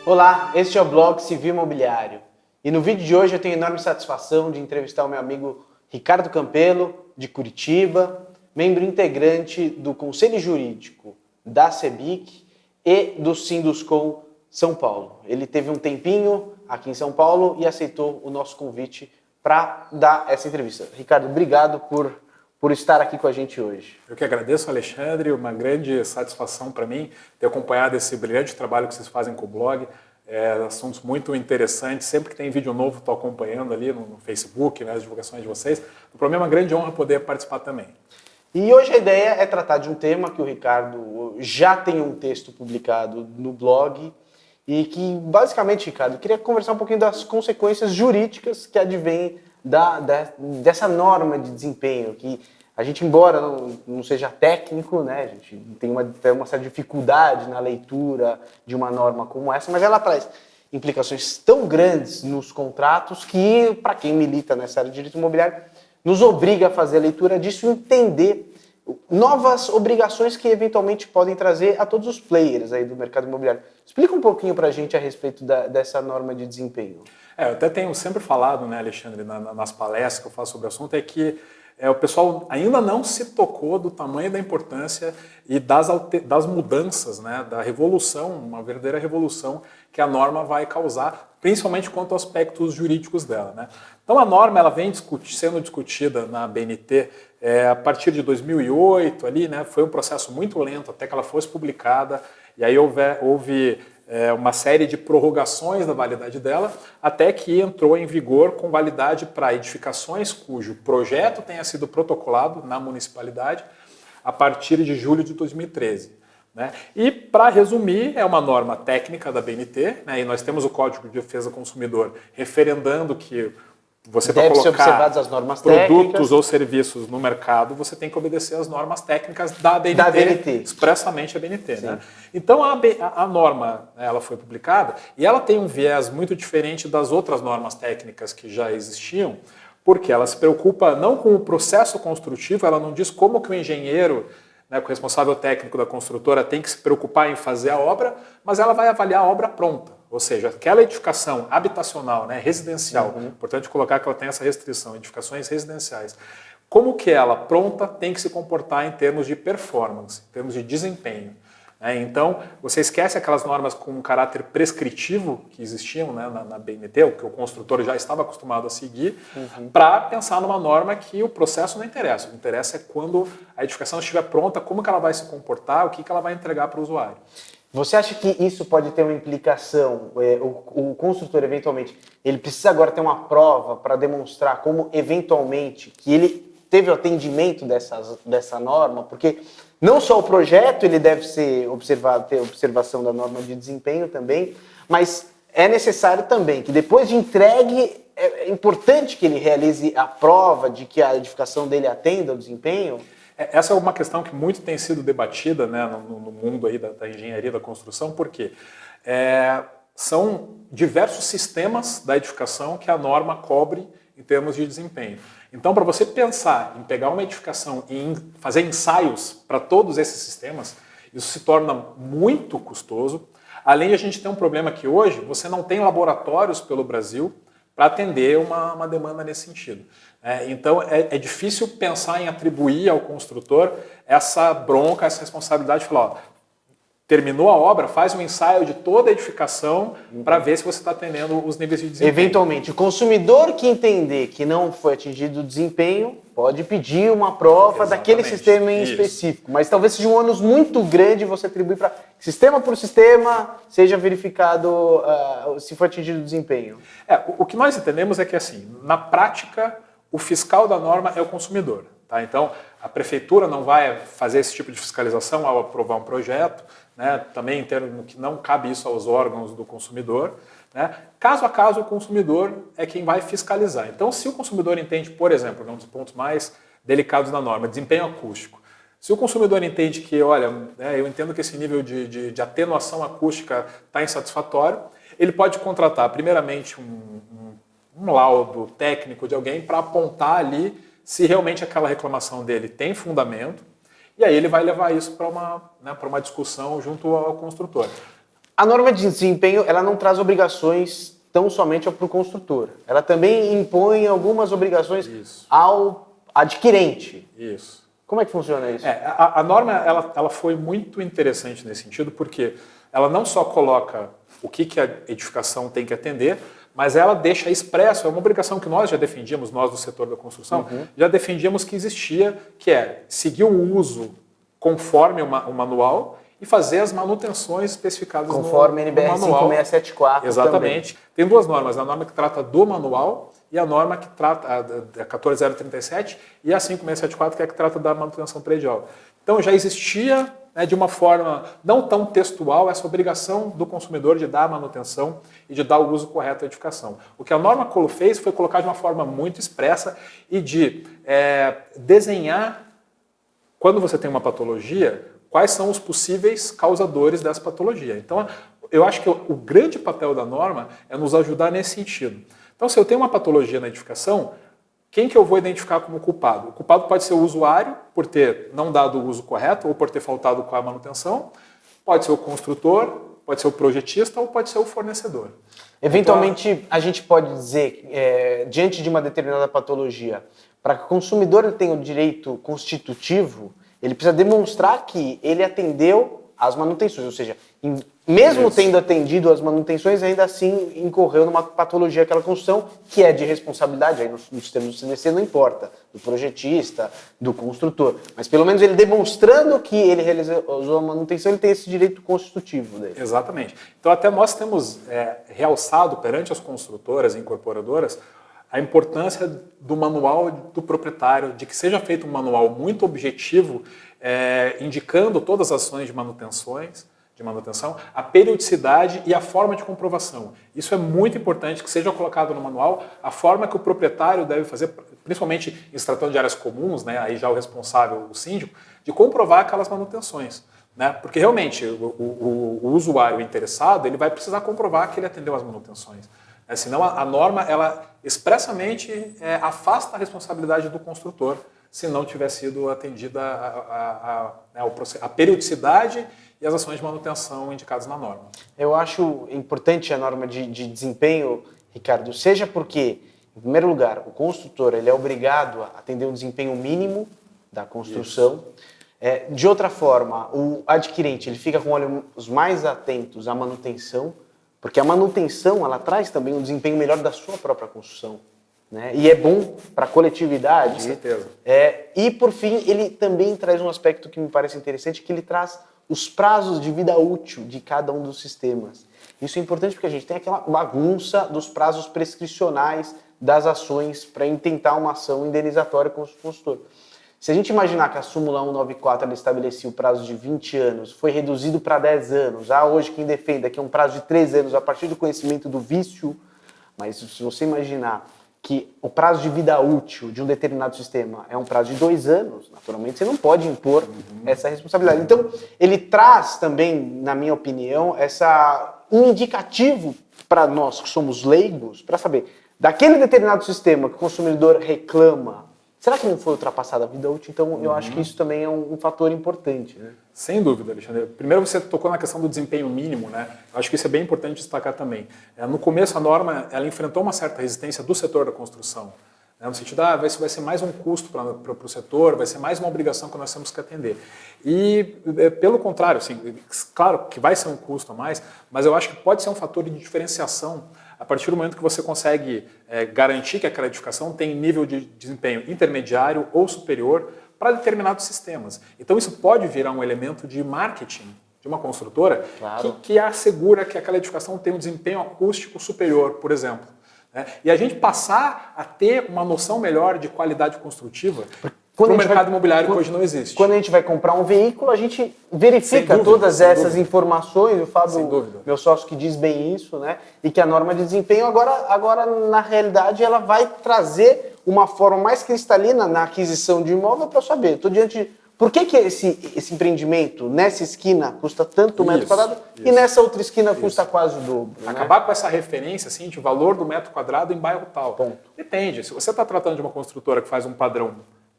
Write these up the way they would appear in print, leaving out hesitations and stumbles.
Olá, este é o blog Civil Imobiliário e no vídeo de hoje eu tenho enorme satisfação de entrevistar o meu amigo Ricardo Campelo, de Curitiba, membro integrante do Conselho Jurídico da CEBIC e do Sinduscom São Paulo. Ele teve um tempinho aqui em São Paulo e aceitou o nosso convite para dar essa entrevista. Ricardo, obrigado por estar aqui com a gente hoje. Eu que agradeço, Alexandre, uma grande satisfação para mim ter acompanhado esse brilhante trabalho que vocês fazem com o blog, assuntos muito interessantes, sempre que tem vídeo novo estou acompanhando ali no Facebook, nas divulgações de vocês, para mim é uma grande honra poder participar também. E hoje a ideia é tratar de um tema que o Ricardo já tem um texto publicado no blog e que, basicamente, Ricardo, eu queria conversar um pouquinho das consequências jurídicas que advêm dessa norma de desempenho, que a gente, embora não seja técnico, né, a gente tem uma certa dificuldade na leitura de uma norma como essa, mas ela traz implicações tão grandes nos contratos que, para quem milita nessa área de direito imobiliário, nos obriga a fazer a leitura disso e entender novas obrigações que eventualmente podem trazer a todos os players aí do mercado imobiliário. Explica um pouquinho para a gente a respeito dessa norma de desempenho. Eu até tenho sempre falado, né, Alexandre, nas palestras que eu faço sobre o assunto, é que o pessoal ainda não se tocou do tamanho da importância e das mudanças, né, da revolução, uma verdadeira revolução que a norma vai causar, principalmente quanto aos aspectos jurídicos dela, né? Então a norma ela vem sendo discutida na BNT a partir de 2008, ali, né, foi um processo muito lento até que ela fosse publicada, e aí houve uma série de prorrogações da validade dela, até que entrou em vigor com validade para edificações cujo projeto tenha sido protocolado na municipalidade a partir de julho de 2013. Né? E, para resumir, é uma norma técnica da BNT, né? E nós temos o Código de Defesa do Consumidor referendando que você, para colocar as normas produtos técnicas ou serviços no mercado, você tem que obedecer às normas técnicas da BNT. Expressamente a BNT. Né? Então a norma ela foi publicada e ela tem um viés muito diferente das outras normas técnicas que já existiam, porque ela se preocupa não com o processo construtivo, ela não diz como que o engenheiro, né, o responsável técnico da construtora tem que se preocupar em fazer a obra, mas ela vai avaliar a obra pronta. Ou seja, aquela edificação habitacional, né, residencial, importante colocar que ela tem essa restrição, edificações residenciais, como que ela pronta tem que se comportar em termos de performance, em termos de desempenho. Então, você esquece aquelas normas com um caráter prescritivo que existiam, né, na BNT, o que o construtor já estava acostumado a seguir, para pensar numa norma que o processo não interessa. O que interessa é quando a edificação estiver pronta, como que ela vai se comportar, o que ela vai entregar para o usuário. Você acha que isso pode ter uma implicação, o construtor eventualmente, ele precisa agora ter uma prova para demonstrar como eventualmente que ele teve o atendimento dessa norma, porque não só o projeto ele deve ser observado, ter observação da norma de desempenho também, mas é necessário também que depois de entregue, é importante que ele realize a prova de que a edificação dele atenda ao desempenho? Essa é uma questão que muito tem sido debatida, né, no mundo aí da engenharia da construção, porque são diversos sistemas da edificação que a norma cobre em termos de desempenho. Então, para você pensar em pegar uma edificação e em fazer ensaios para todos esses sistemas, isso se torna muito custoso. Além de a gente ter um problema que hoje você não tem laboratórios pelo Brasil para atender uma demanda nesse sentido. Então é difícil pensar em atribuir ao construtor essa bronca, essa responsabilidade de falar, ó, terminou a obra, faz um ensaio de toda a edificação para ver se você está atendendo os níveis de desempenho. Eventualmente, o consumidor que entender que não foi atingido o desempenho pode pedir uma prova daquele sistema em específico, mas talvez seja um ônus muito grande você atribuir para sistema por sistema, seja verificado se foi atingido o desempenho. O que nós entendemos é que, assim, na prática, o fiscal da norma é o consumidor. Tá? Então, a prefeitura não vai fazer esse tipo de fiscalização ao aprovar um projeto, né? Também em termos que não cabe isso aos órgãos do consumidor. Né? Caso a caso, o consumidor é quem vai fiscalizar. Então, se o consumidor entende, por exemplo, um dos pontos mais delicados da norma, desempenho acústico, se o consumidor entende que, olha, eu entendo que esse nível de atenuação acústica está insatisfatório, ele pode contratar, primeiramente, um laudo técnico de alguém para apontar ali se realmente aquela reclamação dele tem fundamento, e aí ele vai levar isso para uma discussão junto ao construtor. A norma de desempenho, ela não traz obrigações tão somente para o construtor. Ela também impõe algumas obrigações ao adquirente. Isso. Como é que funciona isso? A norma ela foi muito interessante nesse sentido, porque ela não só coloca o que a edificação tem que atender, mas ela deixa expresso, é uma obrigação que nós já defendíamos, nós do setor da construção, já defendíamos que existia, que é seguir o uso conforme o manual e fazer as manutenções especificadas conforme no NBR manual. 5674 Exatamente. Também. Tem duas normas, a norma que trata do manual e a norma que trata, a 14037 e a 5674, que é a que trata da manutenção predial. Então já existia, né, de uma forma não tão textual, essa obrigação do consumidor de dar a manutenção e de dar o uso correto à edificação. O que a norma fez foi colocar de uma forma muito expressa e de desenhar, quando você tem uma patologia, quais são os possíveis causadores dessa patologia. Então, eu acho que o grande papel da norma é nos ajudar nesse sentido. Então, se eu tenho uma patologia na edificação, quem que eu vou identificar como culpado? O culpado pode ser o usuário, por ter não dado o uso correto ou por ter faltado com a manutenção, pode ser o construtor, pode ser o projetista ou pode ser o fornecedor. Eventualmente, então, a gente pode dizer, diante de uma determinada patologia, para que o consumidor tenha o direito constitutivo, ele precisa demonstrar que ele atendeu às manutenções, ou seja, mesmo tendo atendido às manutenções, ainda assim incorreu numa patologia aquela construção, que é de responsabilidade, aí nos termos do CDC não importa, do projetista, do construtor, mas pelo menos ele demonstrando que ele realizou a manutenção, ele tem esse direito constitutivo dele. Exatamente. Então até nós temos realçado perante as construtoras e incorporadoras a importância do manual do proprietário, de que seja feito um manual muito objetivo, indicando todas as ações de manutenção, a periodicidade e a forma de comprovação. Isso é muito importante que seja colocado no manual, a forma que o proprietário deve fazer, principalmente em se tratando de áreas comuns, né, aí já o responsável, o síndico, de comprovar aquelas manutenções. Né? Porque realmente o usuário interessado ele vai precisar comprovar que ele atendeu às manutenções. Senão a norma ela expressamente afasta a responsabilidade do construtor se não tiver sido atendida a periodicidade e as ações de manutenção indicadas na norma. Eu acho importante a norma de desempenho, Ricardo, seja porque, em primeiro lugar, o construtor ele é obrigado a atender um desempenho mínimo da construção. De outra forma, o adquirente ele fica com olhos mais atentos à manutenção, porque a manutenção ela traz também um desempenho melhor da sua própria construção. Né? E é bom para a coletividade. Com certeza. E, por fim, ele também traz um aspecto que me parece interessante, que ele traz os prazos de vida útil de cada um dos sistemas. Isso é importante porque a gente tem aquela bagunça dos prazos prescricionais das ações para intentar uma ação indenizatória com o consultor. Se a gente imaginar que a súmula 194 ela estabelecia o prazo de 20 anos, foi reduzido para 10 anos, hoje quem defenda que é um prazo de 3 anos a partir do conhecimento do vício, mas se você imaginar que o prazo de vida útil de um determinado sistema é um prazo de 2 anos, naturalmente você não pode impor essa responsabilidade. Então, ele traz também, na minha opinião, um indicativo para nós que somos leigos, para saber, daquele determinado sistema que o consumidor reclama, será que não foi ultrapassada a vida útil? Então, eu acho que isso também é um fator importante. Né? Sem dúvida, Alexandre. Primeiro você tocou na questão do desempenho mínimo, né? Eu acho que isso é bem importante destacar também. No começo, a norma ela enfrentou uma certa resistência do setor da construção. No sentido, vai ser mais um custo para o setor, vai ser mais uma obrigação que nós temos que atender. E, pelo contrário, assim, claro que vai ser um custo a mais, mas eu acho que pode ser um fator de diferenciação a partir do momento que você consegue garantir que aquela edificação tem nível de desempenho intermediário ou superior para determinados sistemas. Então isso pode virar um elemento de marketing de uma construtora que assegura que aquela edificação tem um desempenho acústico superior, por exemplo. Né? E a gente passar a ter uma noção melhor de qualidade construtiva para o mercado imobiliário que hoje não existe. Quando a gente vai comprar um veículo, a gente verifica todas essas informações, o Fábio, meu sócio, que diz bem isso, né? E que a norma de desempenho agora na realidade, ela vai trazer uma forma mais cristalina na aquisição de imóvel para eu saber. Estou diante de por que esse empreendimento nessa esquina custa tanto metro quadrado e nessa outra esquina custa quase o dobro. Acabar com essa referência assim, de valor do metro quadrado em bairro tal. Ponto. Depende. Se você está tratando de uma construtora que faz um padrão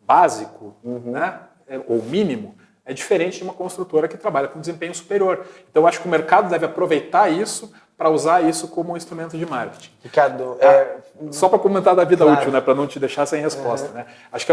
básico, né, ou mínimo, é diferente de uma construtora que trabalha com desempenho superior. Então, eu acho que o mercado deve aproveitar isso para usar isso como um instrumento de marketing. Ricardo, só para comentar da vida útil, né, para não te deixar sem resposta. Né? Acho que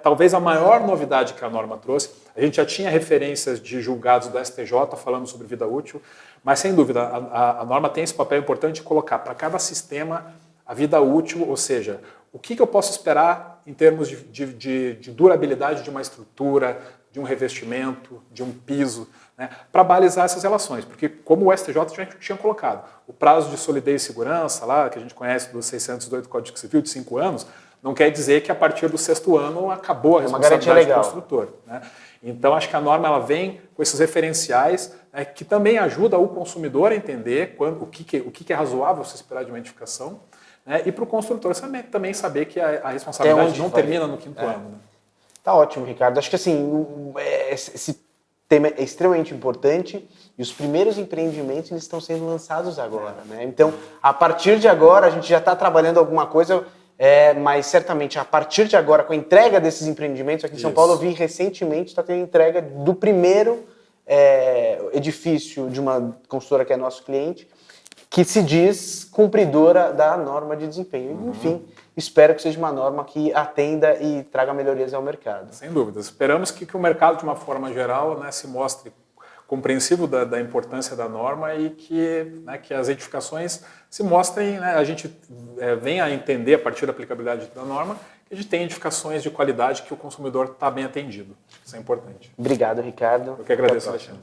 talvez a maior novidade que a norma trouxe. A gente já tinha referências de julgados do STJ falando sobre vida útil, mas sem dúvida a norma tem esse papel importante de colocar para cada sistema a vida útil, ou seja, o que eu posso esperar em termos de durabilidade de uma estrutura, de um revestimento, de um piso, né, para balizar essas relações. Porque, como o STJ já tinha colocado, o prazo de solidez e segurança, lá, que a gente conhece do 608 Código Civil, de 5 anos, não quer dizer que a partir do 6º ano acabou a responsabilidade do construtor. Né? Então, acho que a norma ela vem com esses referenciais, né, que também ajuda o consumidor a entender o que é razoável se esperar de uma edificação, né, e para o construtor também saber que a responsabilidade não termina no 5º ano. Né? Tá ótimo, Ricardo. Acho que assim, esse tema é extremamente importante e os primeiros empreendimentos eles estão sendo lançados agora. Né? Então, a partir de agora, a gente já está trabalhando alguma coisa, mas certamente a partir de agora, com a entrega desses empreendimentos, aqui em São Paulo eu vi recentemente, está tendo entrega do primeiro edifício de uma consultora que é nosso cliente, que se diz cumpridora da norma de desempenho. Enfim, espero que seja uma norma que atenda e traga melhorias ao mercado. Sem dúvida. Esperamos que o mercado, de uma forma geral, né, se mostre compreensivo da importância da norma e que as edificações se mostrem, né, a gente venha a entender, a partir da aplicabilidade da norma, que a gente tem edificações de qualidade que o consumidor está bem atendido. Isso é importante. Obrigado, Ricardo. Eu que agradeço, Alexandre.